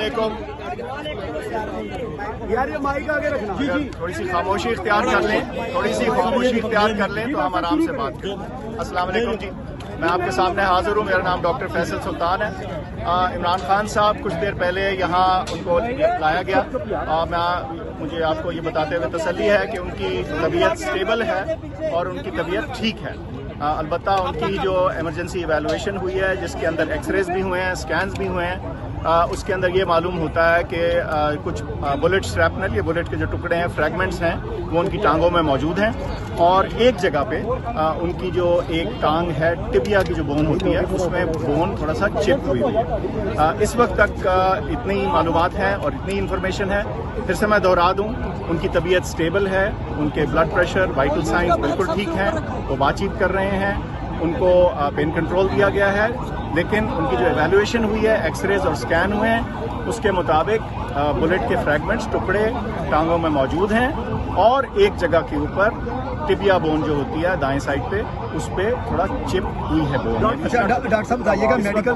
علیکم. یار یہ مائک آگے رکھنا. تھوڑی سی خاموشی اختیار کر لیں, تھوڑی سی خاموشی اختیار کر لیں تو ہم آرام سے بات کریں. السلام علیکم جی, میں آپ کے سامنے حاضر ہوں. میرا نام ڈاکٹر فیصل سلطان ہے. عمران خان صاحب کچھ دیر پہلے یہاں ان کو لایا گیا. مجھے آپ کو یہ بتاتے ہوئے تسلی ہے کہ ان کی طبیعت سٹیبل ہے اور ان کی طبیعت ٹھیک ہے. البتہ ان کی جو ایمرجنسی ایویلویشن ہوئی ہے جس کے اندر ایکس ریز بھی ہوئے ہیں, اسکینز بھی ہوئے ہیں, اس کے اندر یہ معلوم ہوتا ہے کہ کچھ بلٹ شرپنل, یہ بلٹ کے جو ٹکڑے ہیں, فریگمنٹس ہیں, وہ ان کی ٹانگوں میں موجود ہیں. اور ایک جگہ پہ ان کی جو ایک ٹانگ ہے, ٹبیا کی جو بون ہوتی ہے, اس میں بون تھوڑا سا چپ ہوئی ہوئی ہے. اس وقت تک اتنی معلومات ہیں اور اتنی انفارمیشن ہے. پھر سے میں دوہرا دوں, ان کی طبیعت سٹیبل ہے, ان کے بلڈ پریشر, وائٹل سائنس بالکل ٹھیک ہیں, وہ بات چیت کر رہے ہیں, ان کو پین کنٹرول دیا گیا ہے. لیکن ان کی جو ایویلویشن ہوئی ہے, ایکس ریز اور اسکین ہوئے ہیں, اس کے مطابق بلٹ کے فریگمنٹس, ٹکڑے ٹانگوں میں موجود ہیں اور ایک جگہ کے اوپر ٹبیا بون جو ہوتی ہے دائیں سائڈ پہ, اس پہ تھوڑا چپ ہوئی ہے بون. ڈاکٹر صاحب بتائیے گا میڈیکل